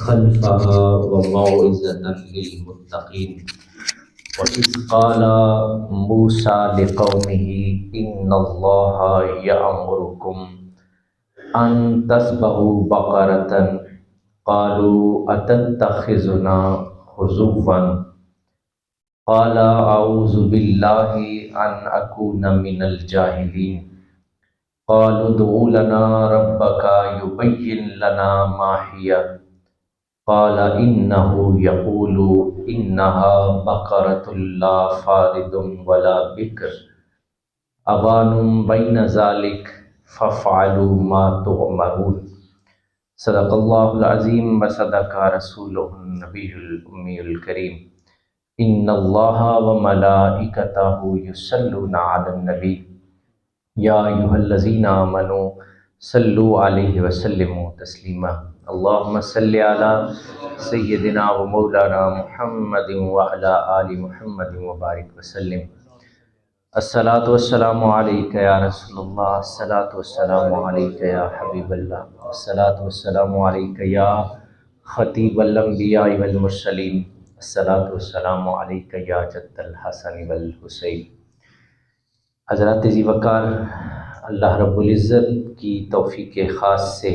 خلفها وموعظة للمتقين. وإذ قال موسى لقومه إن الله يأمركم أن تذبحوا بقرة قالوا أتتخذنا هزوا قال أعوذ بالله أن أكون من الجاهلين قالوا ادع لنا ربك يبين لنا ما هي قال إنه يقول إنها بقرة لا فارض ولا بكر أوان بين ذلك فافعلوا ما تؤمرون صدق اللہ العظیم وصدق رسولہ النبی الأمی الکریم ان اللہ وملائکتہ یصلون علی النبی یا ایھا الذین آمنوا صلوا علیہ وسلموا تسلیما اللہم صل علی سیدنا و مولانا محمد وعلی آل محمد وبارک وسلم الصلاۃ والسلام علیک یا رسول اللہ، الصلاۃ والسلام علیک یا حبیب اللہ، الصلاۃ والسلام علیک یا خطیب الانبیاء والمرسلین، الصلاۃ والسلام علیک یا جد الحسن والحسین۔ حضرات ذی وقار، اللہ رب العزت کی توفیق خاص سے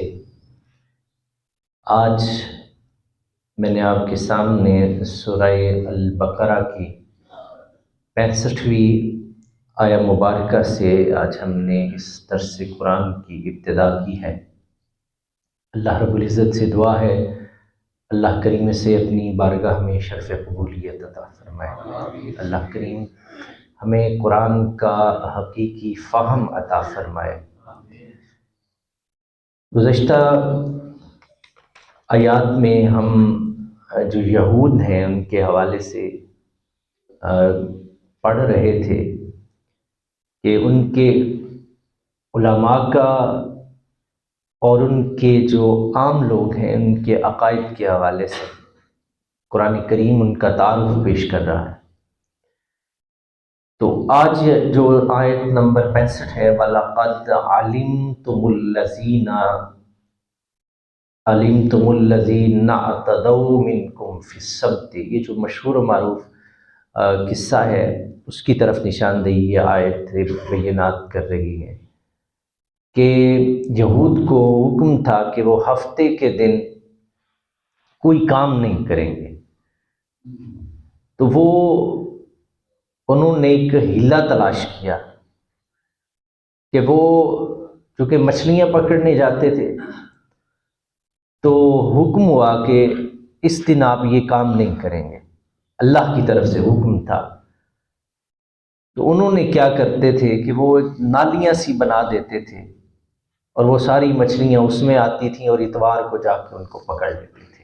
آج میں نے آپ کے سامنے سورہ البقرہ کی 65ویں آیہ مبارکہ سے آج ہم نے اس درس قرآن کی ابتدا کی ہے۔ اللہ رب العزت سے دعا ہے اللہ کریم سے اپنی بارگاہ میں شرف قبولیت عطا فرمائے، اللہ کریم ہمیں قرآن کا حقیقی فہم عطا فرمائے۔ گزشتہ آیات میں ہم جو یہود ہیں ان کے حوالے سے پڑھ رہے تھے کہ ان کے علماء کا اور ان کے جو عام لوگ ہیں ان کے عقائد کے حوالے سے قرآن کریم ان کا تعارف پیش کر رہا ہے۔ تو آج جو آیت نمبر 65 ہے وَلَقَدْ عَلِمْتُمُ الَّذِينَ اعْتَدَوْا مِنْكُمْ فِي السَّبْتِ، یہ جو مشہور و معروف قصہ ہے اس کی طرف نشاندہی یہ آیت بینات کر رہی ہے کہ یہود کو حکم تھا کہ وہ ہفتے کے دن کوئی کام نہیں کریں گے، تو انہوں نے ایک ہیلہ تلاش کیا کہ وہ چونکہ مچھلیاں پکڑنے جاتے تھے تو حکم ہوا کہ اس دن آپ یہ کام نہیں کریں گے، اللہ کی طرف سے حکم تھا۔ تو انہوں نے کیا کرتے تھے کہ وہ نالیاں سی بنا دیتے تھے اور وہ ساری مچھلیاں اس میں آتی تھیں اور اتوار کو جا کے ان کو پکڑ لیتے تھے۔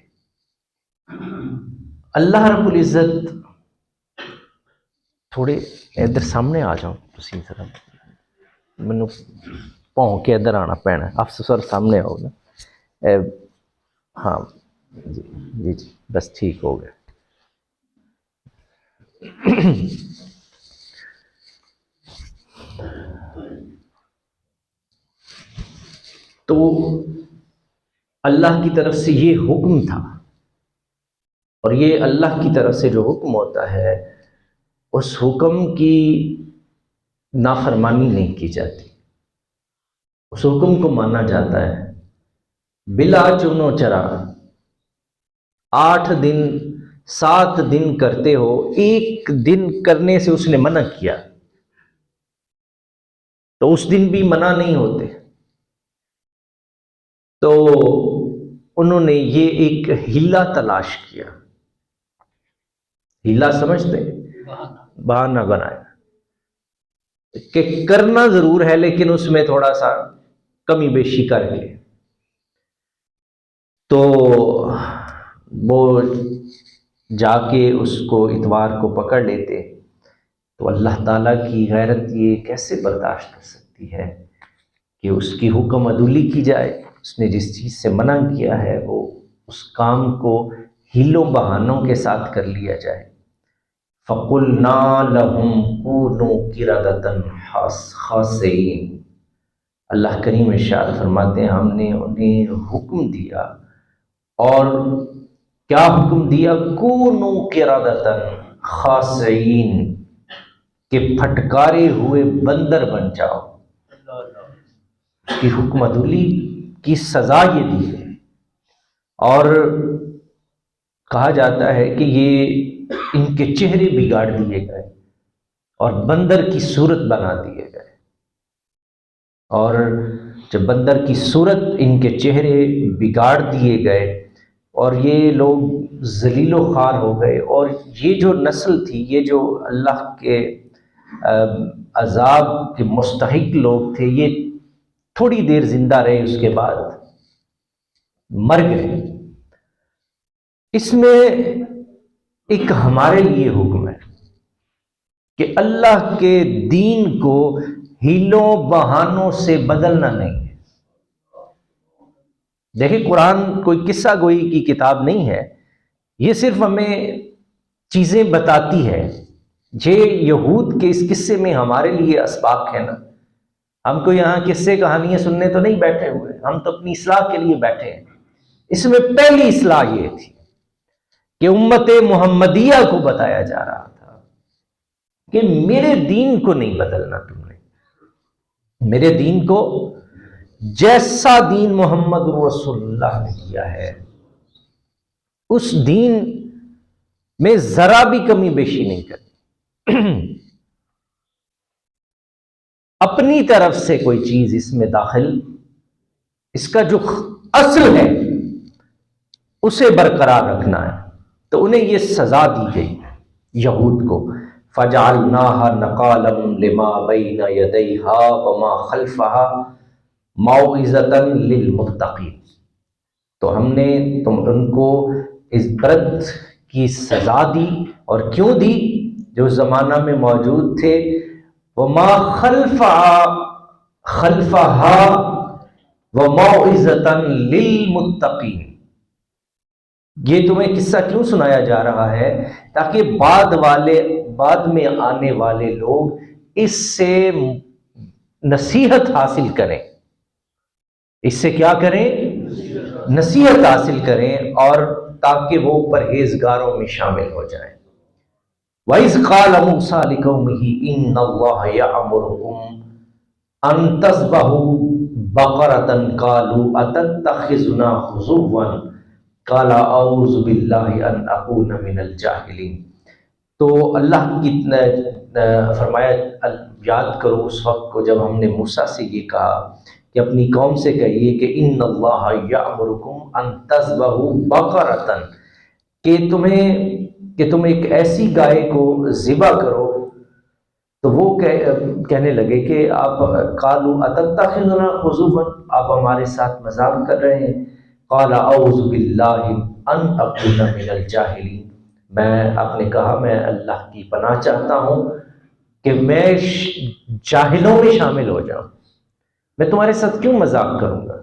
اللہ رب العزت، تھوڑے ادھر سامنے آ جاؤ تسی، ذرا مینوں پاؤں کے ادھر آنا پینا، افسر سامنے آؤ نا، ہاں جی جی جی بس ٹھیک ہو گیا۔ تو اللہ کی طرف سے یہ حکم تھا، اور یہ اللہ کی طرف سے جو حکم ہوتا ہے اس حکم کی نافرمانی نہیں کی جاتی، اس حکم کو مانا جاتا ہے بلا چون و چرا۔ 8 دن 7 دن کرتے ہو، ایک دن کرنے سے اس نے منع کیا تو اس دن بھی منع نہیں ہوتے۔ تو انہوں نے یہ ایک ہیلہ تلاش کیا، ہیلہ سمجھتے بہانہ بنایا کہ کرنا ضرور ہے لیکن اس میں تھوڑا سا کمی بیشی کر کے، تو وہ جا کے اس کو اتوار کو پکڑ لیتے۔ تو اللہ تعالیٰ کی غیرت یہ کیسے برداشت کر سکتی ہے کہ اس کی حکم عدولی کی جائے، اس نے جس چیز سے منع کیا ہے وہ اس کام کو ہیلوں بہانوں کے ساتھ کر لیا جائے۔ فَقُلْنَا لَهُمْ كُونُوا قِرَدَةً خَاسِئِينَ، اللہ کریم ارشاد فرماتے ہیں ہم نے انہیں حکم دیا اور کیا حکم دیا؟ کونو قردۃ خاسئین، کہ پھٹکارے ہوئے بندر بن جاؤ۔ اس کی حکم عدولی کی سزا یہ دی ہے، اور کہا جاتا ہے کہ یہ ان کے چہرے بگاڑ دیے گئے اور بندر کی صورت بنا دیے گئے، اور جب بندر کی صورت ان کے چہرے بگاڑ دیے گئے اور یہ لوگ ذلیل و خوار ہو گئے، اور یہ جو نسل تھی، یہ جو اللہ کے عذاب کے مستحق لوگ تھے، یہ تھوڑی دیر زندہ رہے، اس کے بعد مر گئے۔ اس میں ایک ہمارے لیے حکم ہے کہ اللہ کے دین کو ہیلوں بہانوں سے بدلنا نہیں ہے۔ دیکھیں، قرآن کوئی قصہ گوئی کی کتاب نہیں ہے، یہ صرف ہمیں چیزیں بتاتی ہے۔ یہ یہود کے اس قصے میں ہمارے لیے اسباق ہے نا، ہم کو یہاں قصے کہانیاں سننے تو نہیں بیٹھے ہوئے، ہم تو اپنی اصلاح کے لیے بیٹھے ہیں۔ اس میں پہلی اصلاح یہ تھی کہ امت محمدیہ کو بتایا جا رہا تھا کہ میرے دین کو نہیں بدلنا، تم نے میرے دین کو جیسا دین محمد رسول اللہ نے کیا ہے اس دین میں ذرا بھی کمی بیشی نہیں کرنی۔ اپنی طرف سے کوئی چیز اس میں داخل، اس کا جو اصل ہے اسے برقرار رکھنا ہے، تو انہیں یہ سزا دی گئی یہود کو، فَجَعَلْنَاهَا نَقَالًا لِمَا بَيْنَ يَدَيْهَا وَمَا خَلْفَهَا مَوْعِظَةً لِلْمُتَّقِينَ۔ تو ہم نے ان کو اس برت کی سزا دی، اور کیوں دی؟ جو زمانہ میں موجود تھے، وَمَا خَلْفَهَا وَمَوْعِظَةً لِلْمُتَّقِينَ۔ یہ تمہیں قصہ کیوں سنایا جا رہا ہے؟ تاکہ بعد میں آنے والے لوگ اس سے نصیحت حاصل کریں۔ اس سے کیا کریں؟ نصیحت حاصل کریں، اور تاکہ وہ پرہیزگاروں میں شامل ہو جائیں۔ وَإِذْ قَالَ مُوسَىٰ لِقَوْمِهِ إِنَّ اللَّهَ يَأْمُرُكُمْ أَن تَذْبَحُوا بَقَرَةً قَالُوا أَتَتَّخِذُنَا هُزُوًا قَالَ أَعُوذُ بِاللَّهِ أَنْ أَكُونَ مِنَ الْجَاهِلِينَ۔ تو اللہ کی فرمایا، یاد کرو اس وقت کو جب ہم نے موسیٰ سے یہ کہا کہ اپنی قوم سے کہیے کہ ان اللہ یأمرکم ان تذبحوا بقرۃ، کہ تم ایک ایسی گائے کو ذبح کرو۔ تو وہ کہنے لگے کہ آپ قالوا اتتخذنا ہزوا، آپ ہمارے ساتھ مذاق کر رہے ہیں۔ قال اعوذ باللہ ان اکون من الجاہلین، آپ نے کہا میں اللہ کی پناہ چاہتا ہوں کہ میں جاہلوں میں شامل ہو جاؤں، میں تمہارے ساتھ کیوں مذاق کروں گا؟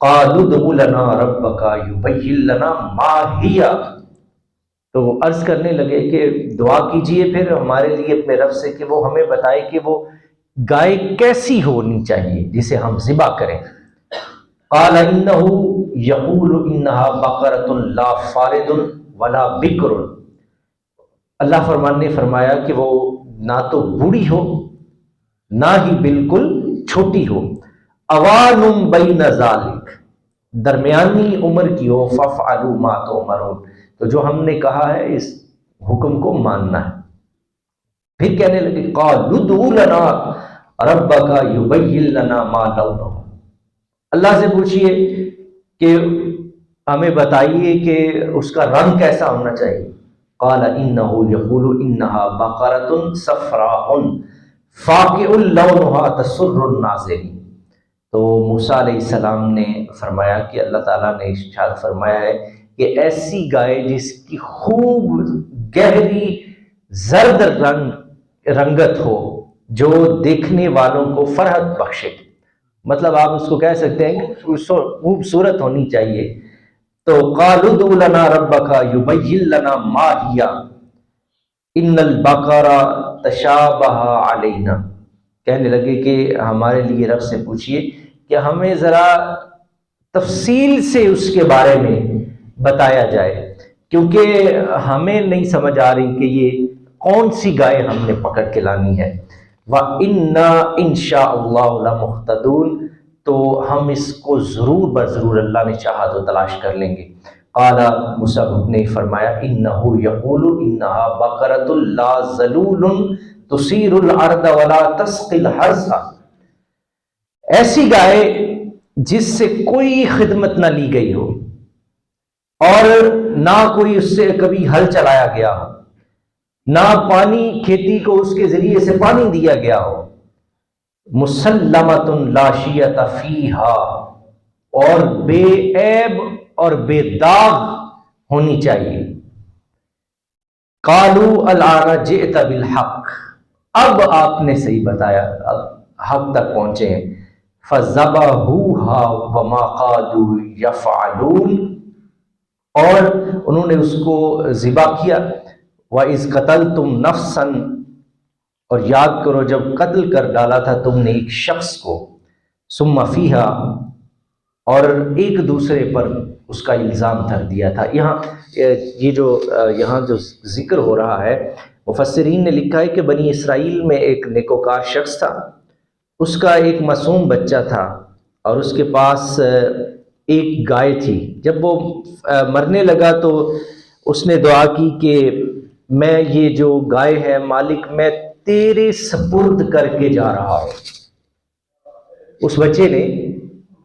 قالوا ادع لنا ربک یبین لنا ما ہی، تو وہ عرض کرنے لگے کہ دعا کیجئے پھر ہمارے لیے اپنے رب سے کہ وہ ہمیں بتائے کہ وہ گائے کیسی ہونی چاہیے جسے ہم ذبح کریں۔ قال انہ یقول انہا بقرۃ لا فارض ولا بکر، اللہ نے فرمایا کہ وہ نہ تو بوڑھی ہو نہ ہی بالکل چھوٹی ہو، اوان بین ذالک، درمیانی عمر کی ہو، فافعلوا ما تؤمرون، تو جو ہم نے کہا ہے اس حکم کو ماننا ہے۔ پھر کہنے لگے قالوا ادع لنا ربک یبین لنا ما لونہ، اللہ سے پوچھئے کہ ہمیں بتائیے کہ اس کا رنگ کیسا ہونا چاہیے۔ قال انہ یقول انہا بقرۃ صفراء فاقع لونہا تسر الناظرین۔ تو موسیٰ علیہ السلام نے فرمایا کہ اللہ تعالیٰ نے ارشاد فرمایا ہے کہ ایسی گائے جس کی خوب گہری زرد رنگت ہو، جو دیکھنے والوں کو فرحت بخشے، مطلب آپ اس کو کہہ سکتے ہیں کہ خوبصورت ہونی چاہیے۔ تو قالوا ادع لنا ربک یبین لنا ما ہی ان البقر تشابہ علینا، کہنے لگے کہ ہمارے لیے رب سے پوچھئے کہ ہمیں ذرا تفصیل سے اس کے بارے میں بتایا جائے، کیونکہ ہمیں نہیں سمجھ آ رہی کہ یہ کون سی گائے ہم نے پکڑ کے لانی ہے۔ وَإِنَّا إِن شَاءَ اللَّهُ لَمُهْتَدُونَ، تو ہم اس کو ضرور بضرور اللہ نے چاہا تو تلاش کر لیں گے۔ قال مصعب نے فرمایا انه یقول انها بقرۃ لا ذلول تثیر الارض ولا تسقی الحرث، ایسی گائے جس سے کوئی خدمت نہ لی گئی ہو اور نہ کوئی اس سے کبھی ہل چلایا گیا ہو، نہ پانی کھیتی کو اس کے ذریعے سے پانی دیا گیا ہو، مسلمۃ لا شیۃ فیہا، اور بے عیب اور بے داغ ہونی چاہیے۔ قالوا الآن جئت بالحق، اب آپ نے صحیح بتایا، اب حق تک پہنچے ہیں۔ فذبحوها وما كادوا يفعلون، اور انہوں نے اس کو ذبح کیا۔ وَإِذْ قَتَلْتُمْ نَفْسًا، اور یاد کرو جب قتل کر ڈالا تھا تم نے ایک شخص کو، ثم فیہا، اور ایک دوسرے پر اس کا الزام دھر دیا تھا۔ یہ جو یہاں جو ذکر ہو رہا ہے، مفسرین نے لکھا ہے کہ بنی اسرائیل میں ایک نیکوکار شخص تھا، اس کا ایک معصوم بچہ تھا اور اس کے پاس ایک گائے تھی۔ جب وہ مرنے لگا تو اس نے دعا کی کہ میں یہ جو گائے ہے مالک میں تیرے سپرد کر کے جا رہا ہوں۔ اس بچے نے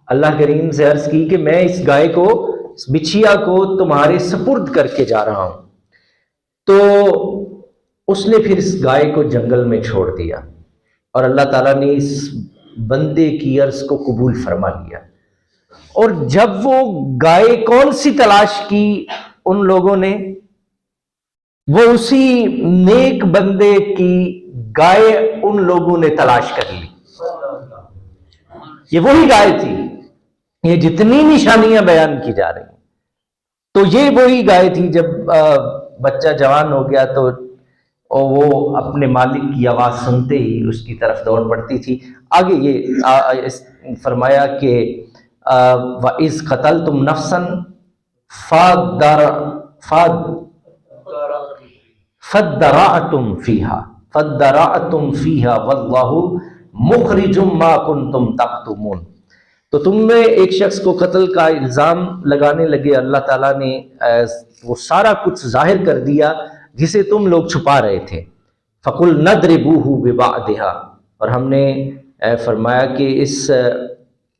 اللہ کریم سے عرض کی کہ میں اس گائے کو، اس بچھیا کو تمہارے سپرد کر کے جا رہا ہوں۔ تو اس نے پھر اس گائے کو جنگل میں چھوڑ دیا اور اللہ تعالیٰ نے اس بندے کی عرض کو قبول فرما لیا۔ اور جب وہ گائے کون سی تلاش کی ان لوگوں نے، وہ اسی نیک بندے کی گائے ان لوگوں نے تلاش کر لی۔ یہ وہی گائے تھی، یہ جتنی نشانیاں بیان کی جا رہی ہیں تو یہ وہی گائے تھی۔ جب بچہ جوان ہو گیا تو وہ اپنے مالک کی آواز سنتے ہی اس کی طرف دوڑ پڑتی تھی۔ آگے یہ فرمایا کہ وَإِذْ قَتَلْتُمْ نَفْسًا فَادَّرَأْتُمْ فِيهَا وَاللَّهُ مُخْرِجٌ مَا كُنْتُمْ تَكْتُمُونَ، تو تم میں ایک شخص کو قتل کا الزام لگانے لگے، اللہ تعالیٰ نے وہ سارا کچھ ظاہر کر دیا جسے تم لوگ چھپا رہے تھے۔ فَقُلْ نَضْرِبُوهُ بِبَعْضِهَا، اور ہم نے فرمایا کہ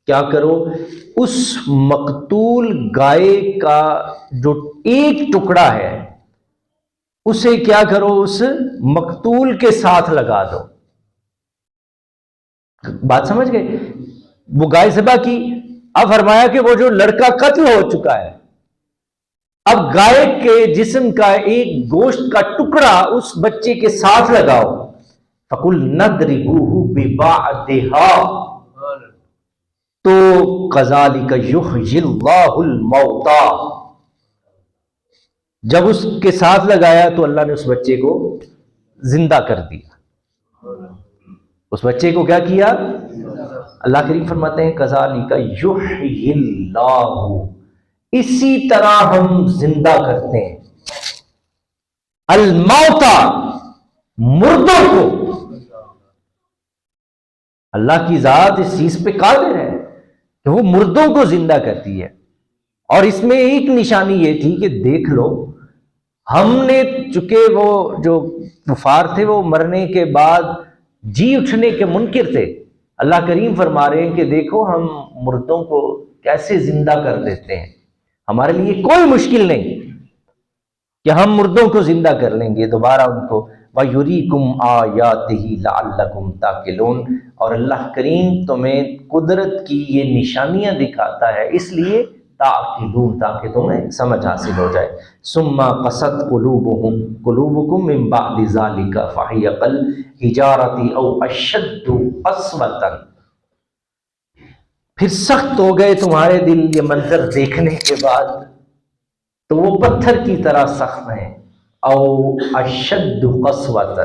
کیا کرو، اس مقتول گائے کا جو ایک ٹکڑا ہے اسے کیا کرو، اس مقتول کے ساتھ لگا دو۔ بات سمجھ گئے؟ وہ گائے ذبح کی، اب فرمایا کہ وہ جو لڑکا قتل ہو چکا ہے، اب گائے کے جسم کا ایک گوشت کا ٹکڑا اس بچے کے ساتھ لگاؤ۔ فَقُلْ نَضْرِبُوهُ بِبَعْضِهَا، تو كَذَلِكَ يُحْيِي اللَّهُ الْمَوْتَىٰ، جب اس کے ساتھ لگایا تو اللہ نے اس بچے کو زندہ کر دیا۔ اس بچے کو کیا کیا؟ اللہ کریم فرماتے ہیں كَذَلِكَ يُحْيِي اللَّهُ، اسی طرح ہم زندہ کرتے ہیں الموتى، مردوں کو۔ اللہ کی ذات اس چیز پہ قادر ہے کہ وہ مردوں کو زندہ کرتی ہے۔ اور اس میں ایک نشانی یہ تھی کہ دیکھ لو، ہم نے چونکہ وہ جو کفار تھے وہ مرنے کے بعد جی اٹھنے کے منکر تھے، اللہ کریم فرما رہے ہیں کہ دیکھو ہم مردوں کو کیسے زندہ کر دیتے ہیں، ہمارے لیے کوئی مشکل نہیں کہ ہم مردوں کو زندہ کر لیں گے دوبارہ ان کو۔ وَيُرِيكُمْ آيَاتِهِ لَعَلَّكُمْ تَعْقِلُونَ، اور اللہ کریم تمہیں قدرت کی یہ نشانیاں دکھاتا ہے اس لیے تعقلون، تاکہ تمہیں سمجھ حاصل ہو جائے۔ ثم قست قلوبكم من بعد ذلك فهي كالحجارة او اشد قسوة، پھر سخت ہو گئے تمہارے دل یہ منظر دیکھنے کے بعد، تو وہ پتھر کی طرح سخت ہیں، او اشد قسوة،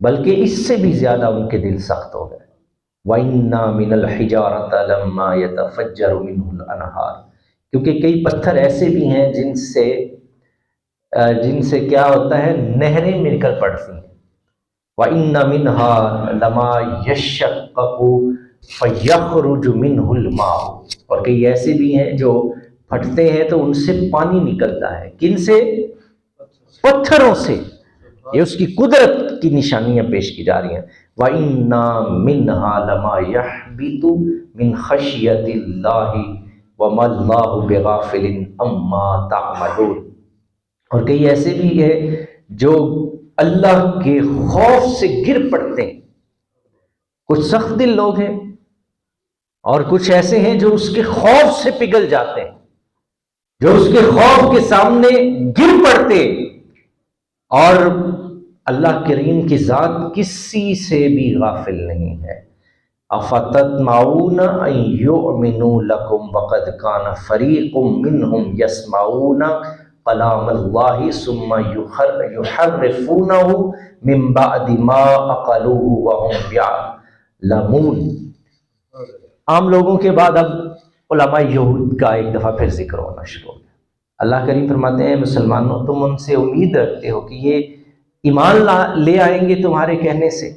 بلکہ اس سے بھی زیادہ ان کے دل سخت ہو گئے۔ وَإِنَّا مِنَ الْحِجَارَةِ لَمَّا يَتَفَجَّرُ مِنْهُ الْأَنْهَارُ، کیونکہ کئی پتھر ایسے بھی ہیں جن سے کیا ہوتا ہے، نہریں نکل پڑتی ہیں۔ وَإِنَّ مِنْهَا لَمَا يَشَّقَّقُ فَيَخْرُجُ مِنْهُ الْمَاءُ، اور کئی ایسے بھی ہیں جو پھٹتے ہیں تو ان سے پانی نکلتا ہے۔ کن سے؟ پتھروں سے۔ یہ اس کی قدرت کی نشانیاں پیش کی جا رہی ہیں۔ وَإِنَّ مِنْهَا لَمَا يَحْبِطُ مِنْ خَشْيَةِ اللَّهِ وَمَا اللَّهُ بِغَافِلٍ عَمَّا تَعْمَلُونَ، اور کئی ایسے بھی ہیں جو اللہ کے خوف سے گر پڑتے ہیں۔ کچھ سخت دل لوگ ہیں اور کچھ ایسے ہیں جو اس کے خوف سے پگھل جاتے ہیں، جو اس کے خوف کے سامنے گر پڑتے، اور اللہ کریم کی ذات کسی سے بھی غافل نہیں ہے۔ افتطمعون ان یؤمنوا لکم وقد کان فریق منہم یسمعون کلام اللہ ثم یحرفونہ من بعد ما عقلوہ وہم یعلمون۔ عام لوگوں کے بعد اب علماء یہود کا ایک دفعہ پھر ذکر ہونا شروع ہو گیا۔ اللہ کریم فرماتے ہیں مسلمانوں تم ان سے امید رکھتے ہو کہ یہ ایمان لے آئیں گے تمہارے کہنے سے،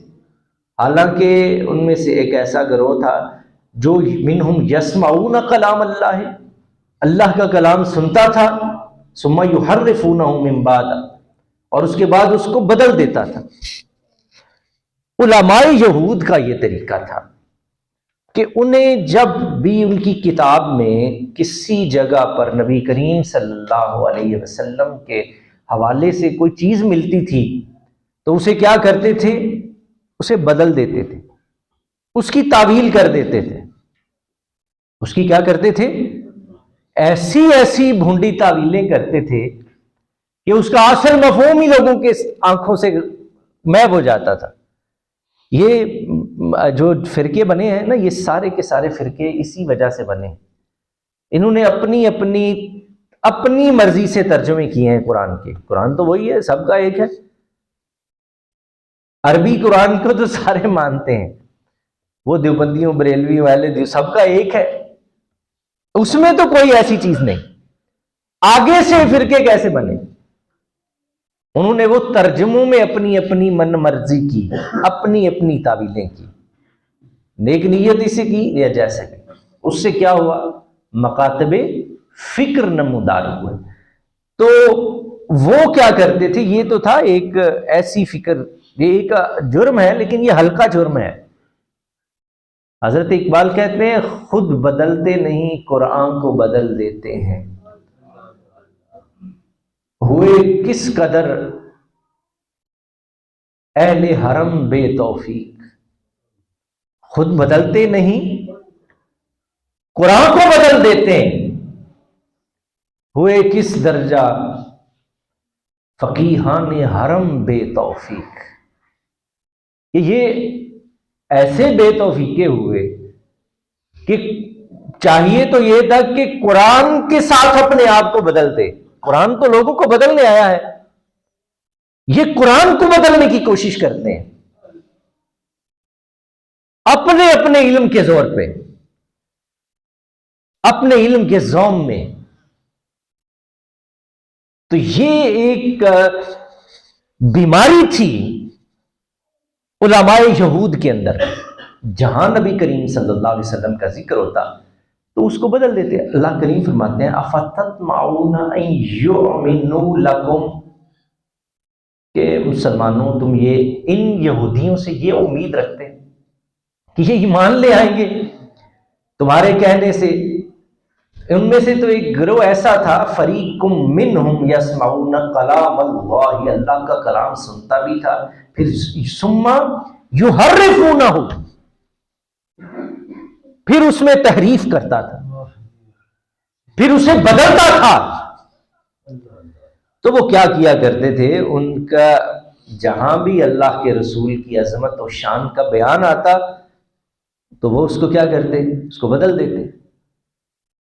حالانکہ ان میں سے ایک ایسا گروہ تھا جو منہم یسمعون کلام اللہ، اللہ کا کلام سنتا تھا، ثم یحرفونہ من بعد، اور اس کے بعد اس کو بدل دیتا تھا۔ علماء یہود کا یہ طریقہ تھا کہ انہیں جب بھی ان کی کتاب میں کسی جگہ پر نبی کریم صلی اللہ علیہ وسلم کے حوالے سے کوئی چیز ملتی تھی تو اسے کیا کرتے تھے، اسے بدل دیتے تھے، اس کی تعویل کر دیتے تھے۔ اس کی کیا کرتے تھے؟ ایسی بھونڈی تعویلیں کرتے تھے کہ اس کا اصل مفہوم ہی لوگوں کے آنکھوں سے محو ہو جاتا تھا۔ یہ جو فرقے بنے ہیں نا، یہ سارے کے سارے فرقے اسی وجہ سے بنے ہیں۔ انہوں نے اپنی مرضی سے ترجمے کیے ہیں قرآن کے۔ قرآن تو وہی ہے، سب کا ایک ہے۔ عربی قرآن کو تو سارے مانتے ہیں، وہ دیوبندیوں بریلویوں والے سب کا ایک ہے، اس میں تو کوئی ایسی چیز نہیں۔ آگے سے فرقے کیسے بنے؟ انہوں نے وہ ترجموں میں اپنی من مرضی کی، اپنی تعویلیں کی، نیک نیتی سے کی یا جیسے بھی، اس سے کیا ہوا؟ مکاتب فکر نمودار ہوئے۔ تو وہ کیا کرتے تھے؟ یہ تو تھا ایک ایسی فکر، یہ ایک جرم ہے لیکن یہ ہلکا جرم ہے۔ حضرت اقبال کہتے ہیں خود بدلتے نہیں قرآن کو بدل دیتے ہیں، ہوئے کس قدر اہل حرم بے توفیق۔ خود بدلتے نہیں قرآن کو بدل دیتے ہیں، ہوئے کس درجہ فقیہان حرم بے توفیق۔ یہ ایسے بے توفیقے ہوئے کہ چاہیے تو یہ تھا کہ قرآن کے ساتھ اپنے آپ کو بدلتے۔ قرآن تو لوگوں کو بدلنے آیا ہے، یہ قرآن کو بدلنے کی کوشش کرتے ہیں اپنے علم کے زور پہ، اپنے علم کے زوم میں۔ تو یہ ایک بیماری تھی علماء یہود کے اندر۔ جہاں نبی کریم صلی اللہ علیہ وسلم کا ذکر ہوتا تو اس کو بدل دیتے۔ اللہ کریم فرماتے ہیں افتطمعون ان یؤمنوا لکم، کہ مسلمانوں تم یہ ان یہودیوں سے یہ امید رکھتے کہ یہ ایمان لے آئیں گے تمہارے کہنے سے۔ ان میں سے تو ایک گروہ ایسا تھا، فریق منہم یسمعون کلام اللہ، اللہ کا کلام سنتا بھی تھا، پھر ثم یحرفونہ، پھر اس میں تحریف کرتا تھا، پھر اسے بدلتا تھا۔ تو وہ کیا کیا کرتے تھے؟ ان کا جہاں بھی اللہ کے رسول کی عظمت و شان کا بیان آتا تو وہ اس کو کیا کرتے؟ اس کو بدل دیتے۔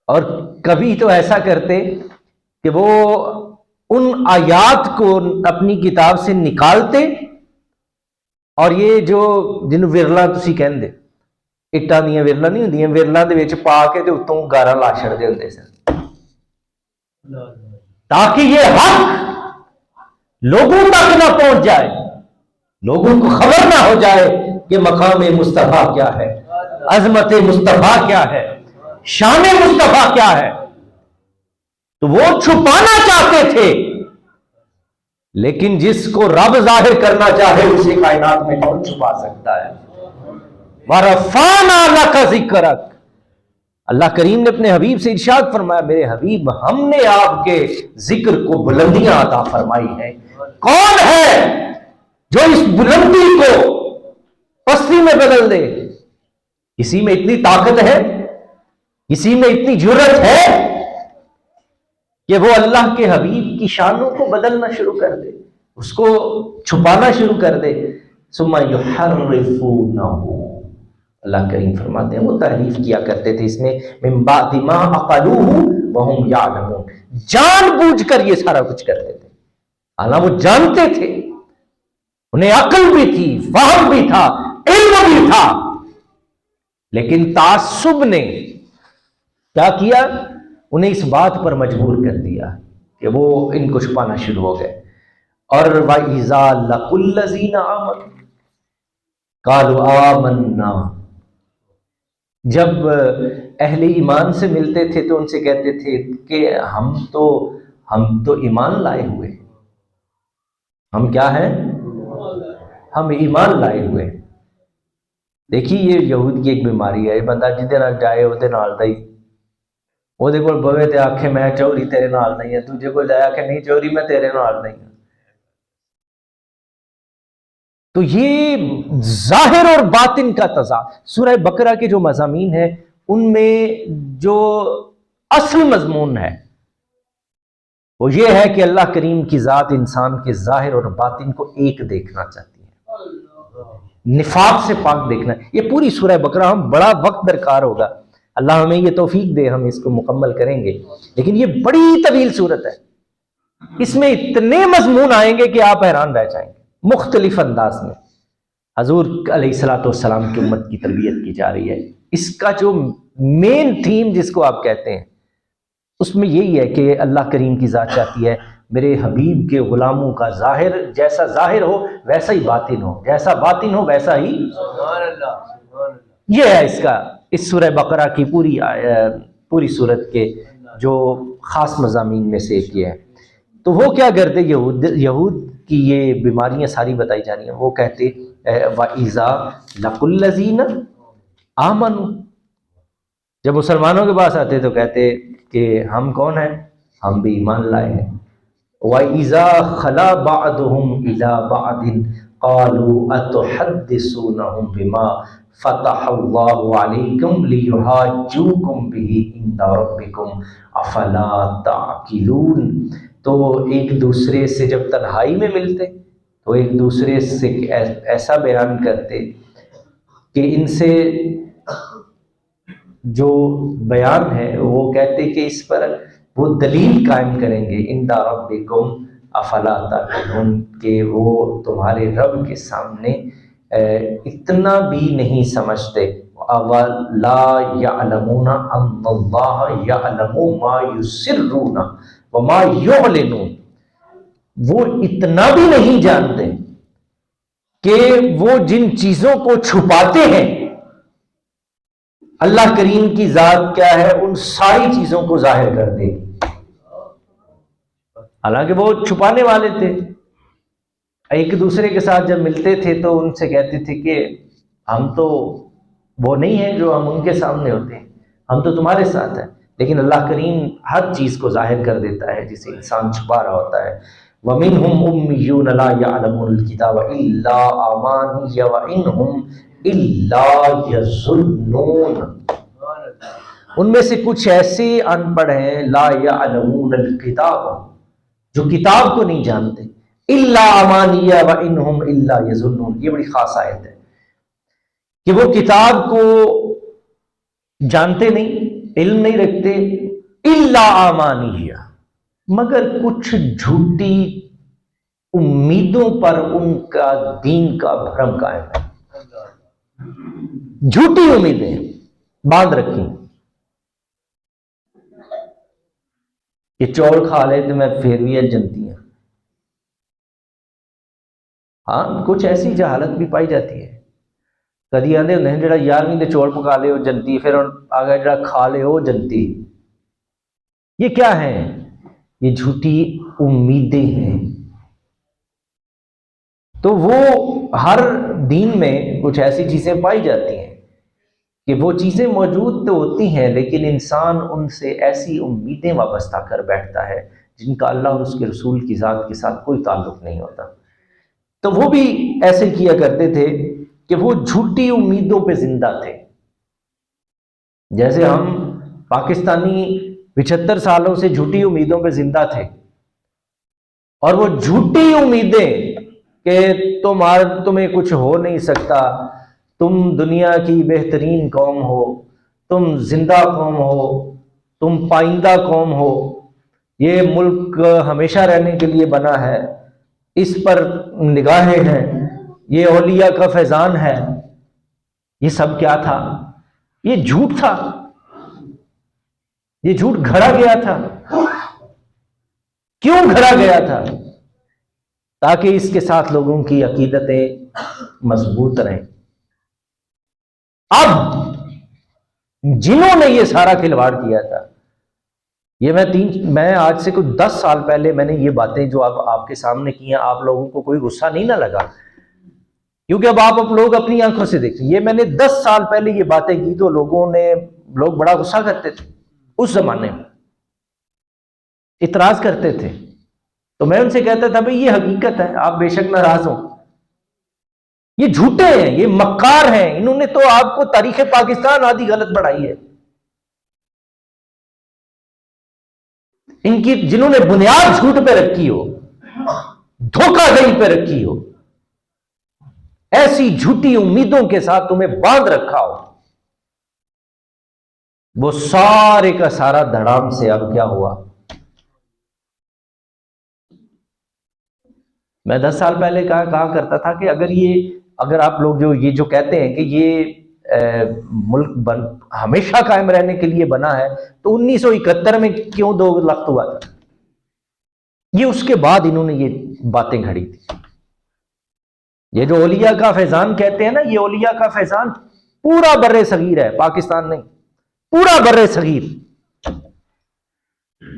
اور کبھی تو ایسا کرتے کہ وہ ان آیات کو اپنی کتاب سے نکالتے، اور یہ جو جن ورلا تسی کہندے ਇੱਟਾਂ ਦੀਆਂ ਵਿਰਲਾਂ ਨਹੀਂ ਹੁੰਦੀਆਂ, ਵਿਰਲਾਂ ਦੇ ਵਿੱਚ ਪਾ ਕੇ ਤੇ ਉੱਤੋਂ ਗਾਰਾਂ ਲਾ ਛੱਡਦੇ ਹੁੰਦੇ ਸਨ تاکہ یہ حق لوگوں تک نہ پہنچ جائے, لوگوں کو خبر نہ ہو جائے کہ مقام مصطفیٰ کیا ہے, عظمت مصطفیٰ کیا ہے, شان مصطفیٰ کیا ہے. تو وہ چھپانا چاہتے تھے, لیکن جس کو رب ظاہر کرنا چاہے اسے کائنات میں کون چھپا سکتا ہے. وَرَفَعْنَا لَكَ ذِكْرَكَ, اللہ کریم نے اپنے حبیب سے ارشاد فرمایا, میرے حبیب ہم نے آپ کے ذکر کو بلندیاں عطا فرمائی ہیں. کون ہے جو اس بلندی کو پستی میں بدل دے؟ کسی میں اتنی طاقت ہے, کسی میں اتنی جرأت ہے کہ وہ اللہ کے حبیب کی شانوں کو بدلنا شروع کر دے, اس کو چھپانا شروع کر دے. ثم یحرفونہ, اللہ کریم فرماتے ہیں وہ تحریف کیا کرتے تھے اس میں, من بعد ما عقلوہ وہم یعلمون, جان بوجھ کر یہ سارا کچھ کرتے تھے, حالانکہ وہ جانتے تھے, انہیں عقل بھی تھی, فہم بھی تھا, علم بھی تھا, لیکن تعصب نے کیا کیا, انہیں اس بات پر مجبور کر دیا کہ وہ ان کو چھپانا شروع ہو گئے. اور وَإِذَا لَقُوا الَّذِينَ آمَنُوا قَالُوا آمَنَّا, جب اہل ایمان سے ملتے تھے تو ان سے کہتے تھے کہ ہم تو ایمان لائے ہوئے, ہم کیا ہیں, ہم ایمان لائے ہوئے. دیکھیے یہ یہود کی ایک بیماری ہے, بندہ جدے نال جائے وہ نال دا ہی, وہ کول بوے تے آکھے میں چوری تیرے نال نہیں ہے, دوجے کول جایا کہ نہیں چوری میں تیرے نال نہیں ہے. تو یہ ظاہر اور باطن کا تضاد. سورہ بقرہ کے جو مضامین ہیں ان میں جو اصل مضمون ہے وہ یہ ہے کہ اللہ کریم کی ذات انسان کے ظاہر اور باطن کو ایک دیکھنا چاہتی ہے, نفاق سے پاک دیکھنا. یہ پوری سورہ بقرہ, ہم بڑا وقت درکار ہوگا, اللہ ہمیں یہ توفیق دے, ہم اس کو مکمل کریں گے, لیکن یہ بڑی طویل صورت ہے, اس میں اتنے مضمون آئیں گے کہ آپ حیران رہ جائیں گے. مختلف انداز میں حضور علیہ الصلوۃ والسلام کی امت کی تربیت کی جا رہی ہے. اس کا جو مین تھیم جس کو آپ کہتے ہیں اس میں یہی ہے کہ اللہ کریم کی ذات چاہتی ہے میرے حبیب کے غلاموں کا ظاہر جیسا ظاہر ہو ویسا ہی باطن ہو, جیسا باطن ہو ویسا ہی. یہ ہے اس کا, اس سورہ بقرہ کی پوری صورت کے جو خاص مضامین میں سے ایک یہ ہے. تو وہ کیا کرتے, یہود کی یہ بیماریاں ساری بتائی جا رہی ہیں. وہ کہتے وَإِذَا لَقُوا الَّذِينَ آمَنُوا, جب مسلمانوں کے پاس آتے تو کہتے کہ ہم کون ہیں, ہم بھی ایمان لائے ہیں. وَإِذَا خَلَا بَعْضُهُمْ إِلَى بَعْضٍ قَالُوا أَتُحَدِّثُونَهُمْ بِمَا فَتَحَ اللَّهُ عَلَيْكُمْ لِيُحَاجُّوكُمْ بِهِ عِندَ رَبِّكُمْ أَفَلَا تَعْقِلُونَ. تو ایک دوسرے سے جب تنہائی میں ملتے تو ایک دوسرے سے ایسا بیان کرتے کہ ان سے جو بیان ہے وہ کہتے کہ اس پر وہ دلیل قائم کریں گے, عند ربکم افلا تعقلون, کہ وہ تمہارے رب کے سامنے اتنا بھی نہیں سمجھتے. وَلَا يَعْلَمُونَ أَنَّ اللَّهَ يَعْلَمُ مَا يُسِرُّونَ وَمَا يُعْلِنُونَ, وہ اتنا بھی نہیں جانتے کہ وہ جن چیزوں کو چھپاتے ہیں اللہ کریم کی ذات کیا ہے ان ساری چیزوں کو ظاہر کر دے گی, حالانکہ وہ چھپانے والے تھے. ایک دوسرے کے ساتھ جب ملتے تھے تو ان سے کہتے تھے کہ ہم تو وہ نہیں ہیں جو ہم ان کے سامنے ہوتے ہیں, ہم تو تمہارے ساتھ ہیں. لیکن اللہ کریم ہر چیز کو ظاہر کر دیتا ہے جسے انسان چھپا رہا ہوتا ہے. وَمِنْهُمْ أُمِّيُّونَ لَا يَعْلَمُونَ الْكِتَابَ إِلَّا أَمَانِيَّ وَإِنْهُمْ إِلَّا يَظُنُّونَ, ان میں سے کچھ ایسے ان پڑھ ہیں لا يعلمون الکتاب, جو کتاب کو نہیں جانتے, الا امانیہ وانہم الا یظنون. یہ بڑی خاص آیت ہے کہ وہ کتاب کو جانتے نہیں, علم نہیں رکھتے, الا امانیہ, مگر کچھ جھوٹی امیدوں پر ان کا دین کا بھرم قائم ہے. جھوٹی امیدیں باندھ رکھی کہ چوڑ کھا لے تو میں پھر بھی جنتی ہوں. ہاں کچھ ایسی جہالت بھی پائی جاتی ہے. کدی آدھے ہوتے ہیں جڑا 11ویں دے چوڑ پکا لے وہ جنتی, پھر آگے جڑا کھا لے وہ جنتی. یہ کیا ہے؟ یہ جھوٹی امیدیں ہیں. تو وہ ہر دین میں کچھ ایسی چیزیں پائی جاتی ہیں کہ وہ چیزیں موجود تو ہوتی ہیں لیکن انسان ان سے ایسی امیدیں وابستہ کر بیٹھتا ہے جن کا اللہ اور اس کے رسول کی ذات کے ساتھ کوئی تعلق نہیں ہوتا. تو وہ بھی ایسے کیا کرتے تھے کہ وہ جھوٹی امیدوں پہ زندہ تھے. جیسے ہم پاکستانی 75 سالوں سے جھوٹی امیدوں پہ زندہ تھے, اور وہ جھوٹی امیدیں کہ تمہیں کچھ ہو نہیں سکتا, تم دنیا کی بہترین قوم ہو, تم زندہ قوم ہو, تم پائندہ قوم ہو, یہ ملک ہمیشہ رہنے کے لیے بنا ہے, اس پر نگاہیں ہیں, یہ اولیاء کا فیضان ہے. یہ سب کیا تھا؟ یہ جھوٹ تھا. یہ جھوٹ گھڑا گیا تھا. کیوں گھڑا گیا تھا؟ تاکہ اس کے ساتھ لوگوں کی عقیدتیں مضبوط رہیں. اب جنہوں نے یہ سارا کھلواڑ کیا تھا, یہ میں آج سے کوئی 10 سال پہلے میں نے یہ باتیں جو آپ کے سامنے کی ہیں, آپ لوگوں کو کوئی غصہ نہیں نہ لگا کیونکہ اب آپ لوگ اپنی آنکھوں سے دیکھیں. یہ میں نے 10 سال پہلے یہ باتیں کی تو لوگ بڑا غصہ کرتے تھے. اس زمانے میں اعتراض کرتے تھے, تو میں ان سے کہتا تھا بھئی یہ حقیقت ہے, آپ بے شک ناراض ہوں. یہ جھوٹے ہیں, یہ مکار ہیں, انہوں نے تو آپ کو تاریخ پاکستان آدھی غلط پڑھائی ہے. ان کی جنہوں نے بنیاد جھوٹ پہ رکھی ہو, دھوکہ دہی پہ رکھی ہو, ایسی جھوٹی امیدوں کے ساتھ تمہیں باندھ رکھا ہو, وہ سارے کا سارا دھڑام سے اب کیا ہوا. میں 10 سال پہلے کہا کرتا تھا کہ اگر آپ لوگ یہ جو کہتے ہیں کہ یہ ملک ہمیشہ قائم رہنے کے لیے بنا ہے, تو 1971 میں کیوں 2 لخت ہوا تھا؟ یہ اس کے بعد انہوں نے یہ باتیں گھڑی تھی. یہ جو اولیاء کا فیضان کہتے ہیں نا, یہ اولیاء کا فیضان پورا بر صغیر ہے, پاکستان نہیں, پورا بر صغیر.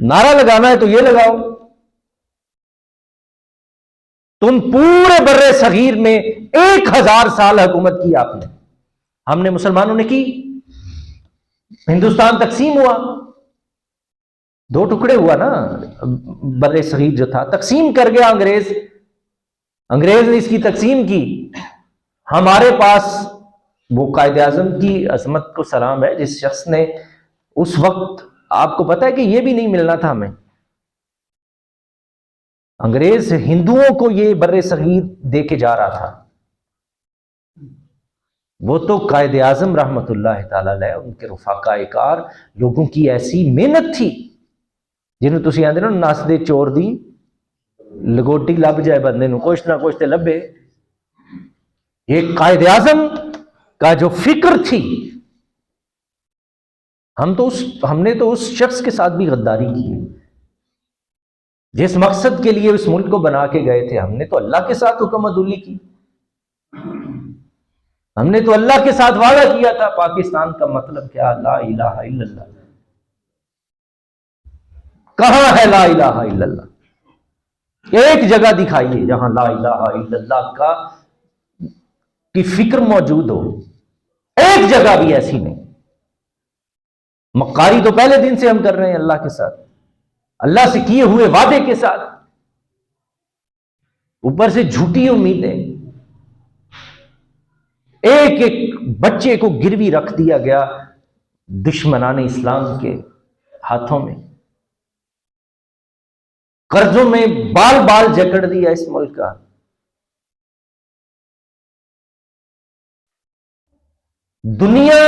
نعرہ لگانا ہے تو یہ لگاؤ. تم پورے بر صغیر میں 1000 سال حکومت کی آپ نے, ہم نے مسلمانوں نے کی. ہندوستان تقسیم ہوا, 2 ٹکڑے ہوا نا, بر صغیر جو تھا تقسیم کر گیا انگریز نے اس کی تقسیم کی. ہمارے پاس وہ قائد اعظم کی عظمت کو سلام ہے جس شخص نے اس وقت, آپ کو پتا ہے کہ یہ بھی نہیں ملنا تھا ہمیں, انگریز ہندوؤں کو یہ بر صغیر دے کے جا رہا تھا. وہ تو قائد اعظم رحمت اللہ تعالی علیہ, ان کے رفقاء کار لوگوں کی ایسی محنت تھی جنہوں تسی آندے نا نس دے چور دی لگوٹی لب جائے بندے نو, کچھ نہ کچھ تے لبے. یہ قائد اعظم کا جو فکر تھی, ہم نے تو اس شخص کے ساتھ بھی غداری کی ہے جس مقصد کے لیے اس ملک کو بنا کے گئے تھے. ہم نے تو اللہ کے ساتھ حکم عدولی کی, ہم نے تو اللہ کے ساتھ وعدہ کیا تھا. پاکستان کا مطلب کیا؟ لا الہ الا اللہ. کہاں ہے لا الہ الا اللہ؟ ایک جگہ دکھائیے جہاں لا الہ الا اللہ کی فکر موجود ہو. ایک جگہ بھی ایسی نہیں. مکاری تو پہلے دن سے ہم کر رہے ہیں اللہ کے ساتھ, اللہ سے کیے ہوئے وعدے کے ساتھ, اوپر سے جھوٹی امیدیں. ایک ایک بچے کو گروی رکھ دیا گیا دشمنان اسلام کے ہاتھوں میں, قرضوں میں بال بال جکڑ دیا اس ملک کا. دنیا,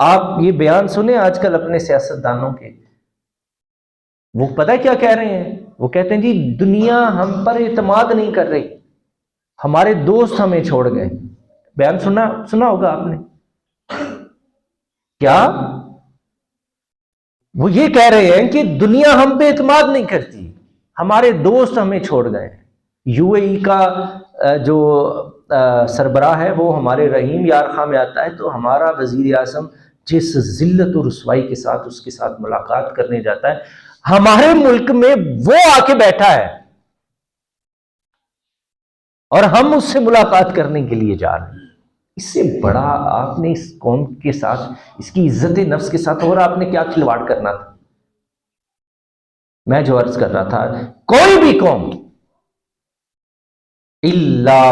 آپ یہ بیان سنیں آج کل اپنے سیاستدانوں کے, وہ پتہ کیا کہہ رہے ہیں؟ وہ کہتے ہیں جی دنیا ہم پر اعتماد نہیں کر رہی, ہمارے دوست ہمیں چھوڑ گئے. بیان سنا ہوگا آپ نے. کیا وہ یہ کہہ رہے ہیں کہ دنیا ہم پہ اعتماد نہیں کرتی، ہمارے دوست ہمیں چھوڑ گئے. یو اے ای کا جو سربراہ ہے وہ ہمارے رحیم یار خاں میں آتا ہے، تو ہمارا وزیر اعظم جس ذلت و رسوائی کے ساتھ اس کے ساتھ ملاقات کرنے جاتا ہے، ہمارے ملک میں وہ آ کے بیٹھا ہے اور ہم اس سے ملاقات کرنے کے لیے جا رہے ہیں. اس سے بڑا آپ نے اس قوم کے ساتھ، اس کی عزت نفس کے ساتھ اور آپ نے کیا کھلواڑ کرنا تھا؟ میں جو عرض کر رہا تھا، کوئی بھی قوم الا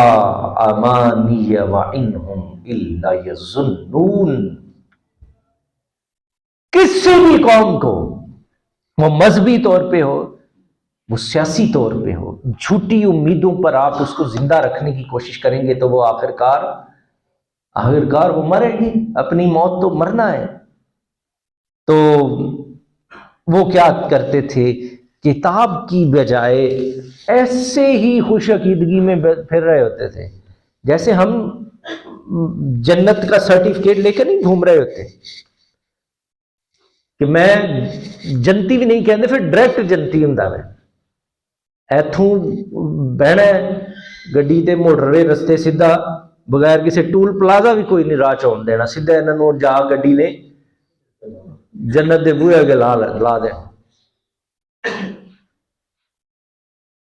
امانی وانہم الا یظنون، کسی بھی قوم کو، وہ مذہبی طور پہ ہو، وہ سیاسی طور پہ ہو، جھوٹی امیدوں پر آپ اس کو زندہ رکھنے کی کوشش کریں گے تو وہ آخرکار وہ مرے گی. اپنی موت تو مرنا ہے. تو وہ کیا کرتے تھے؟ کتاب کی بجائے ایسے ہی خوش عقیدگی میں پھر رہے ہوتے تھے جیسے ہم جنت کا سرٹیفکیٹ لے کے نہیں گھوم رہے ہوتے کہ میں جنتی بھی نہیں کہتے، پھر ڈائریکٹ جنتی ہوں میں ایتھوں بہنا گڈی تے موٹر وے رستے سیدھا بغیر کسی ٹول پلازا بھی کوئی نہیں راہ چون دینا، سیدھا انہوں جا گڈی نے جنت دے بوئے اگے لا دے.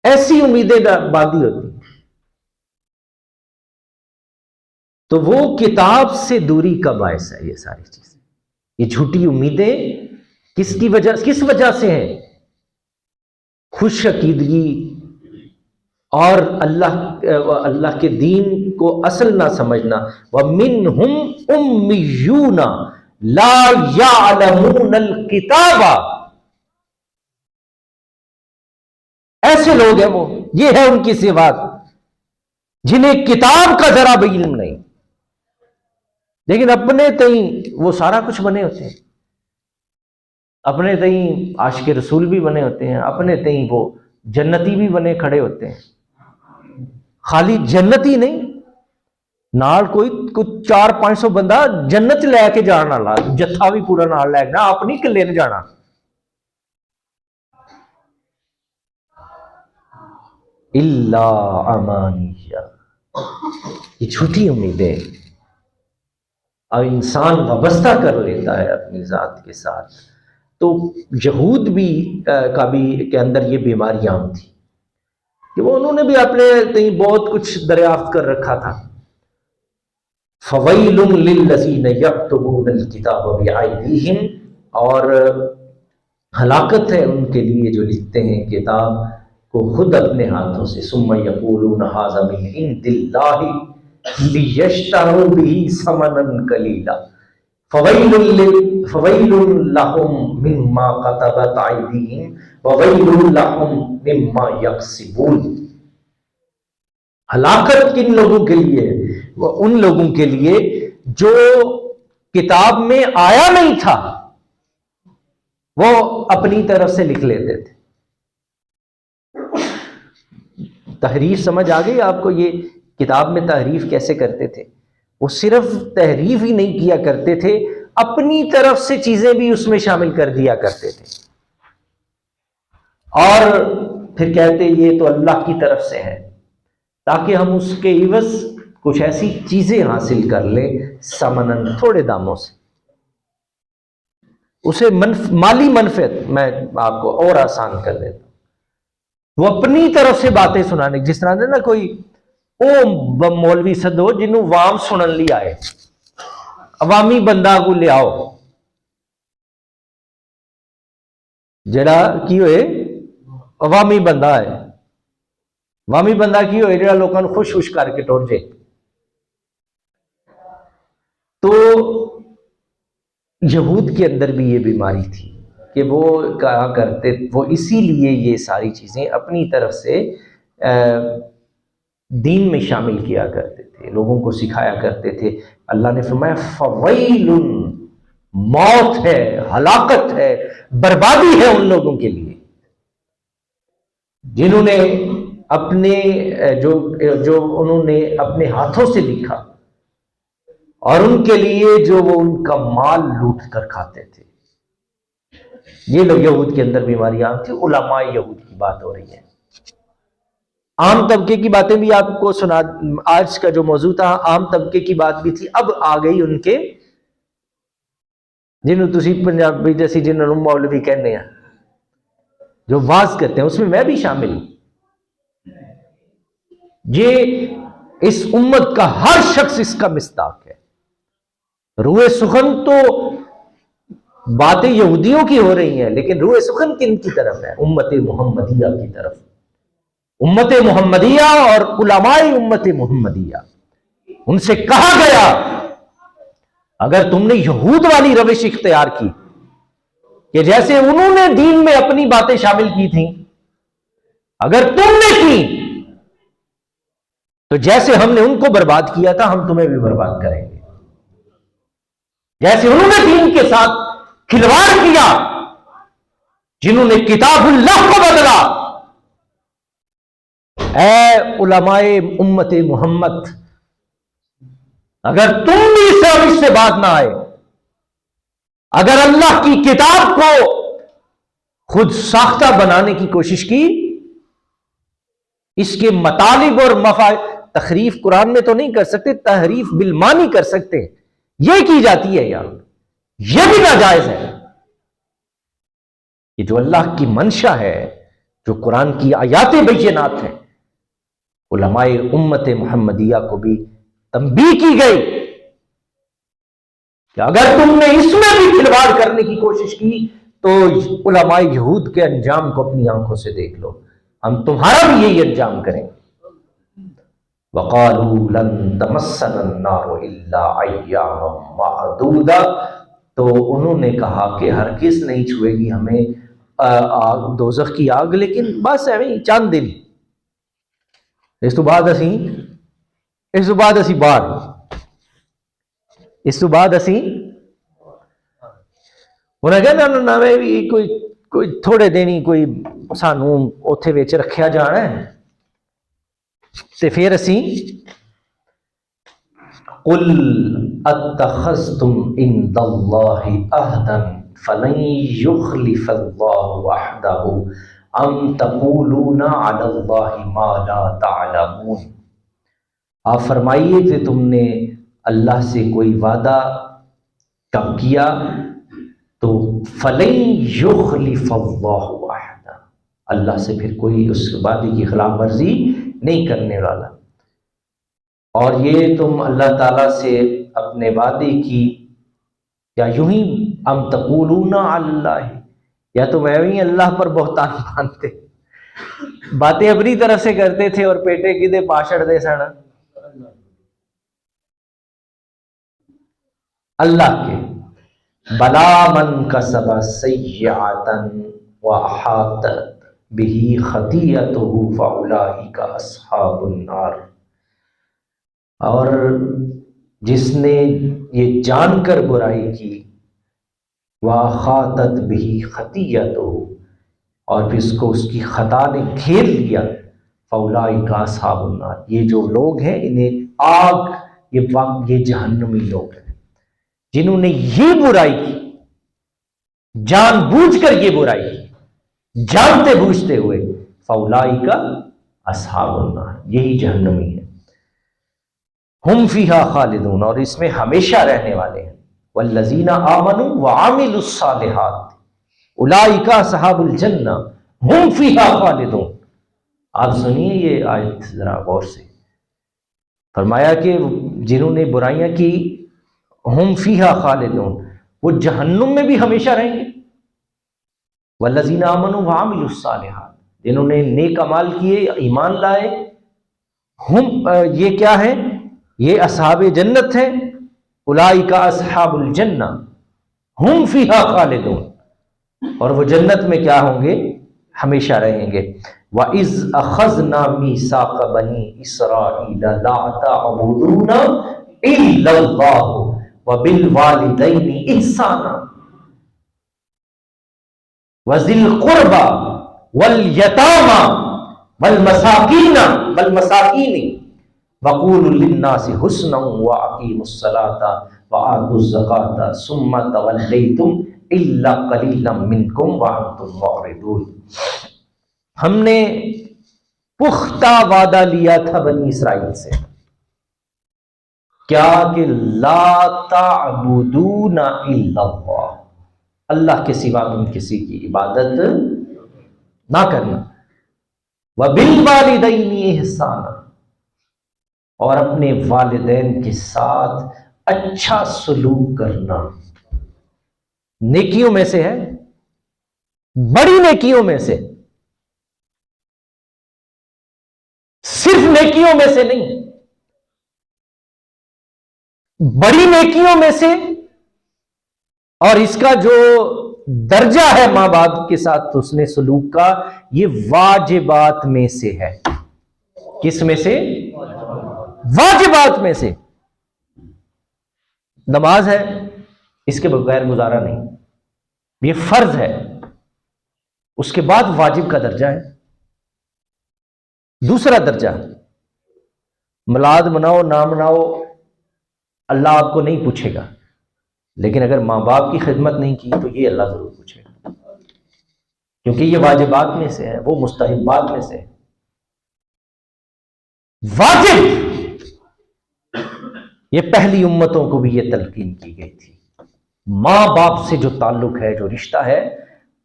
ایسی امیدیں باندھی ہوتی. تو وہ کتاب سے دوری کا باعث ہے یہ ساری چیزیں. یہ جھوٹی امیدیں کس وجہ سے ہیں؟ خوش عقیدگی اور اللہ کے دین کو اصل نہ سمجھنا. وَمِنْهُمْ أُمِّيُّونَ لَا يَعْلَمُونَ الْكِتَابَ، ایسے لوگ ہیں وہ، یہ ہے ان کی صفات، جنہیں کتاب کا ذرا بھی علم نہیں، لیکن اپنے تئیں وہ سارا کچھ بنے ہوتے ہیں، اپنے تئیں عاشق رسول بھی بنے ہوتے ہیں، اپنے تئیں وہ جنتی بھی بنے کھڑے ہوتے ہیں. خالی جنتی نہیں، نال کوئی 400-500 بندہ جنت لے کے جانا لا، جتھا بھی پورا نال لے کے، آپ نہیں کلے نے جانا. الا امانیہ، یہ جھوٹی امیدیں اور انسان وابستہ کر لیتا ہے اپنی ذات کے ساتھ. تو یہود بھی کے اندر یہ بیماری عام تھی کہ وہ انہوں نے بھی اپنے تئیں بہت کچھ دریافت کر رکھا تھا. فویل للذین یکتبون الکتاب بایدیہم، اور ہلاکت ہے ان کے لیے جو لکھتے ہیں کتاب کو خود اپنے ہاتھوں سے. ثم یقولون ھذا من عند اللہ لیشتروا بہ ثمنا قلیلا فویل لہم مما کتبت ایدیہم وویل لہم مما یکسبون. ہلاکت کن لوگوں کے لیے؟ وہ ان لوگوں کے لیے جو کتاب میں آیا نہیں تھا وہ اپنی طرف سے لکھ لیتے تھے. تحریف سمجھ آ گئی آپ کو؟ یہ کتاب میں تحریف کیسے کرتے تھے؟ وہ صرف تحریف ہی نہیں کیا کرتے تھے، اپنی طرف سے چیزیں بھی اس میں شامل کر دیا کرتے تھے، اور پھر کہتے یہ تو اللہ کی طرف سے ہے، تاکہ ہم اس کے عوض کچھ ایسی چیزیں حاصل کر لیں ثمناً، تھوڑے داموں سے. اسے مالی منفعت میں آپ کو اور آسان کر دیتا ہوں. وہ اپنی طرف سے باتیں سنانے، جس طرح نا کوئی مولوی سدو جنوں وام سنن لی آئے، عوامی بندہ کو لے آؤ جڑا کی ہوئے عوامی بندہ ہے. عوامی بندہ کی ہوئے جڑا لوگوں کو خوش کر کے ٹر جائے. تو یہود کے اندر بھی یہ بیماری تھی کہ وہ کہا کرتے، وہ اسی لیے یہ ساری چیزیں اپنی طرف سے دین میں شامل کیا کرتے تھے، لوگوں کو سکھایا کرتے تھے. اللہ نے فرمایا فویل، موت ہے، ہلاکت ہے، بربادی ہے ان لوگوں کے لیے جنہوں نے اپنے جو انہوں نے اپنے ہاتھوں سے لکھا اور ان کے لیے جو وہ ان کا مال لوٹ کر کھاتے تھے. یہ لوگ یہود کے اندر بیماری عام تھی. علماء یہود کی بات ہو رہی ہے. عام طبقے کی باتیں بھی آپ کو سنا. آج کا جو موضوع تھا عام طبقے کی بات بھی تھی. اب آ گئی ان کے جنہوں تسی پنجابی جیسی جنہوں مولوی کہنے ہیں جو واز کرتے ہیں, اس میں میں بھی شامل ہوں. یہ اس امت کا ہر شخص اس کا مصداق ہے. روئے سخن تو باتیں یہودیوں کی ہو رہی ہیں, لیکن روئے سخن کن کی طرف ہے؟ امت محمدیہ کی طرف. امت محمدیہ اور علماء امت محمدیہ, ان سے کہا گیا اگر تم نے یہود والی روش اختیار کی کہ جیسے انہوں نے دین میں اپنی باتیں شامل کی تھیں, اگر تم نے کی تو جیسے ہم نے ان کو برباد کیا تھا ہم تمہیں بھی برباد کریں گے. جیسے انہوں نے دین کے ساتھ کھلواڑ کیا, جنہوں نے کتاب اللہ کو بدلا, اے علماء امت محمد اگر تم بھی اس سے بات نہ آئے, اگر اللہ کی کتاب کو خود ساختہ بنانے کی کوشش کی, اس کے مطالب اور مفاد تحریف قرآن میں تو نہیں کر سکتے, تحریف بالمانی کر سکتے, یہ کی جاتی ہے یار, یہ بھی ناجائز ہے. یہ جو اللہ کی منشا ہے, جو قرآن کی آیات بینات ہیں, علماء امت محمدیہ کو بھی تنبیہ کی گئی کہ اگر تم نے اس میں بھی کھلواڑ کرنے کی کوشش کی تو علماء یہود کے انجام کو اپنی آنکھوں سے دیکھ لو, ہم تمہارا بھی یہی انجام کریں گے. وَقَالُوا لَن تَمَسَّنَا النَّارُ إِلَّا أَيَّامًا مَعْدُودَةً, تو انہوں نے کہا کہ ہرگز نہیں چھوئے گی ہمیں آگ, دوزخ کی آگ, لیکن بس ایویں چند دن, اس تو بعد اسی باہر, اس تو بعد اسی انہیں کہنا نہ بھی کوئی تھوڑے دن ہی کوئی سانوں اوتھے وچ رکھیا جانا ہے, تے پھر اسی قل اتخذتم عند اللہ عہدا فلن یخلف اللہ عہدہ ام تقولون علی اللہ ما لا تعلمون. آپ فرمائیے کہ تم نے اللہ سے کوئی وعدہ کب کیا تو فلن یخلف اللہ عہدہ, اللہ سے پھر کوئی اس وعدے کی خلاف ورزی نہیں کرنے والا. اور یہ تم اللہ تعالیٰ سے اپنے وعدے کی, یا یوں ہی ام تقولون علی اللہ, یا تم ایویں اللہ پر بہتان باندھتے, باتیں اپنی طرف سے کرتے تھے اور پیٹے کی دے پاشڑ دے سن اللہ کے. بلا من کسب سیئۃ واحاطت بہ خطیئتہ فاولئک اصحاب النار, اور جس نے یہ جان کر برائی کی, وَأَحَاطَتْ بِهِ خَطِيَّتُهُ, اور پھر اس کو اس کی خطا نے گھیر لیا, فَأُولَئِكَ أَصْحَابُ النَّارِ, یہ جو لوگ ہیں انہیں آگ, یہ جہنمی لوگ ہیں جنہوں نے یہ برائی کی, جان بوجھ کر یہ برائی کی, جانتے بوجھتے ہوئے, فَأُولَئِكَ أَصْحَابُ النَّارِ, یہی جہنمی ہے. ہم فیہا خالدون, اور اس میں ہمیشہ رہنے والے ہیں. والذین آمنوا وعملوا الصالحات اولئک اصحاب الجنہ ہم فیہا خالدون. آپ سنیے یہ آیت ذرا غور سے. فرمایا کہ جنہوں نے برائیاں کی ہم فیہا خالدون, وہ جہنم میں بھی ہمیشہ رہیں گے. والذین آمنوا وعملوا الصالحات, جنہوں نے نیک اعمال کیے, ایمان لائے, ہم یہ کیا ہے, یہ اصحاب جنت ہیں. اولئک اصحاب الجنہ ہم فیہا خالدون, اور وہ جنت میں کیا ہوں گے, ہمیشہ رہیں گے. وَإِذْ أَخَذْنَا مِيثَاقَ بَنِي إِسْرَائِيلَ لَا تَعْبُدُونَ إِلَّا اللَّهَ وَبِالْوَالِدَيْنِ إِحْسَانًا وَذِي الْقُرْبَى وَالْيَتَامَى وَالْمَسَاكِينِ وقولوا للناس حسنا واقیموا الصلاۃ وآتوا الزکاۃ ثم تولیتم الا قلیلا منکم وانتم معرضون. ہم نے پختہ وعدہ لیا تھا بنی اسرائیل سے، کیا کہ لا تعبدون الا اللہ، اللہ کے سوا تم کسی کی عبادت نہ کرنا، وبالوالدین احسانا، اور اپنے والدین کے ساتھ اچھا سلوک کرنا. نیکیوں میں سے ہے، بڑی نیکیوں میں سے، صرف نیکیوں میں سے نہیں، بڑی نیکیوں میں سے. اور اس کا جو درجہ ہے ماں باپ کے ساتھ حسن سلوک کا، یہ واجبات میں سے ہے. کس میں سے؟ واجبات میں سے. نماز ہے، اس کے بغیر گزارا نہیں، یہ فرض ہے. اس کے بعد واجب کا درجہ ہے. دوسرا درجہ، میلاد مناؤ نہ مناؤ اللہ آپ کو نہیں پوچھے گا، لیکن اگر ماں باپ کی خدمت نہیں کی تو یہ اللہ ضرور پوچھے گا، کیونکہ یہ واجبات میں سے ہے، وہ مستحبات میں سے ہے. واجب، یہ پہلی امتوں کو بھی یہ تلقین کی گئی تھی. ماں باپ سے جو تعلق ہے، جو رشتہ ہے،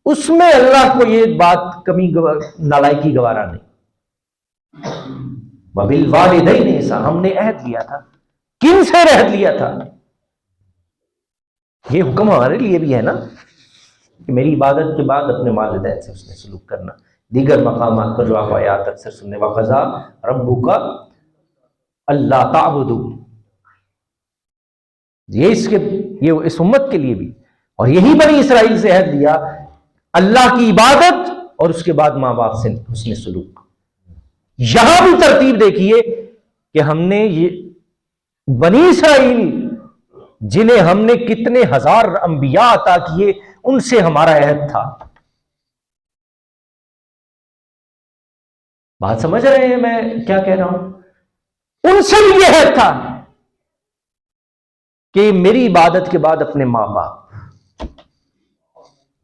اس میں اللہ کو یہ بات کمی نالائکی گوارا نہیں. وبالوالدین احسانا، ہم نے عہد لیا تھا. کن سے عہد لیا تھا؟ یہ حکم ہمارے لیے بھی ہے نا کہ میری عبادت کے بعد اپنے والدین سے اس نے سلوک کرنا. دیگر مقامات پر جو آپ آیات اکثر سننے، وَقَضَىٰ رَبُّكَ أَلَّا تَعْبُدُوا، یہ اس امت کے لیے بھی، اور یہی بنی اسرائیل سے عہد لیا، اللہ کی عبادت اور اس کے بعد ماں باپ سے حسن سلوک. یہاں بھی ترتیب دیکھیے کہ ہم نے یہ بنی اسرائیل جنہیں ہم نے کتنے ہزار انبیاء عطا کیے، ان سے ہمارا عہد تھا. بات سمجھ رہے ہیں میں کیا کہہ رہا ہوں؟ ان سے بھی یہ عہد تھا کہ میری عبادت کے بعد اپنے ماں باپ،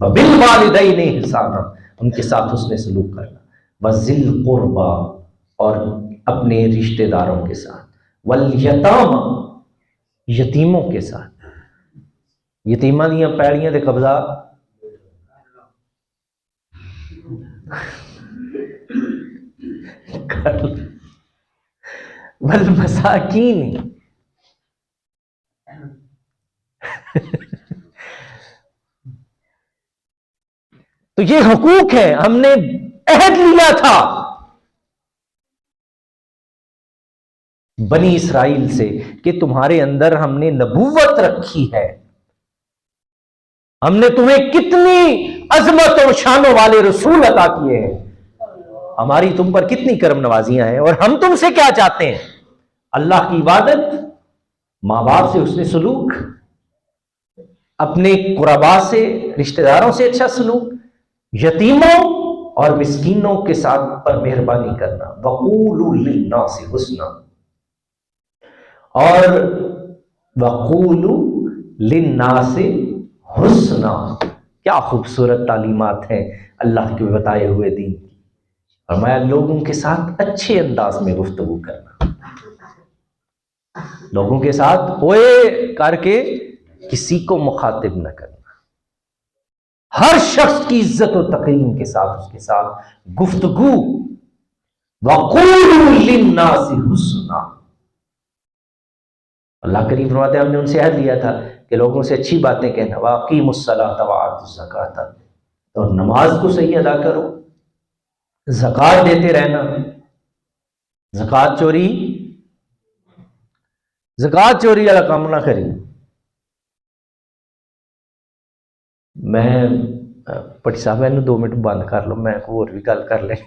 بالوالدین احسانا، ان کے ساتھ حسن سلوک کرنا، وذی القربی، اور اپنے رشتہ داروں کے ساتھ، والیتامی، یتیموں کے ساتھ. یتیماں دیاں پیڑیاں دے قبضہ والمساکین، تو یہ حقوق ہے. ہم نے عہد لیا تھا بنی اسرائیل سے کہ تمہارے اندر ہم نے نبوت رکھی ہے، ہم نے تمہیں کتنی عظمت اور شانوں والے رسول عطا کیے ہیں، ہماری تم پر کتنی کرم نوازیاں ہیں، اور ہم تم سے کیا چاہتے ہیں؟ اللہ کی عبادت، ماں باپ سے حسن سلوک، اپنے قربا سے، رشتہ داروں سے اچھا سلوک، یتیموں اور مسکینوں کے ساتھ پر مہربانی کرنا. وقولوا للناس حسنا، اور وقولوا للناس حسنا. کیا خوبصورت تعلیمات ہیں اللہ کے بتائے ہوئے دین کی. فرمایا لوگوں کے ساتھ اچھے انداز میں گفتگو کرنا، لوگوں کے ساتھ ہوئے کر کے کسی کو مخاطب نہ کرنا، ہر شخص کی عزت و تکریم کے ساتھ اس کے ساتھ گفتگو. وقولوا للناس حسنا، اللہ کریم فرماتے ہیں ہم نے ان سے عہد لیا تھا کہ لوگوں سے اچھی باتیں کہنا. واقیموا الصلاۃ وآتوا الزکاۃ، اور نماز کو صحیح ادا کرو، زکوٰۃ دیتے رہنا. زکوٰۃ چوری والا کام نہ کری. میں پٹی صاحب 2 منٹ بند کر لو، میں اور بھی گل کر لیں.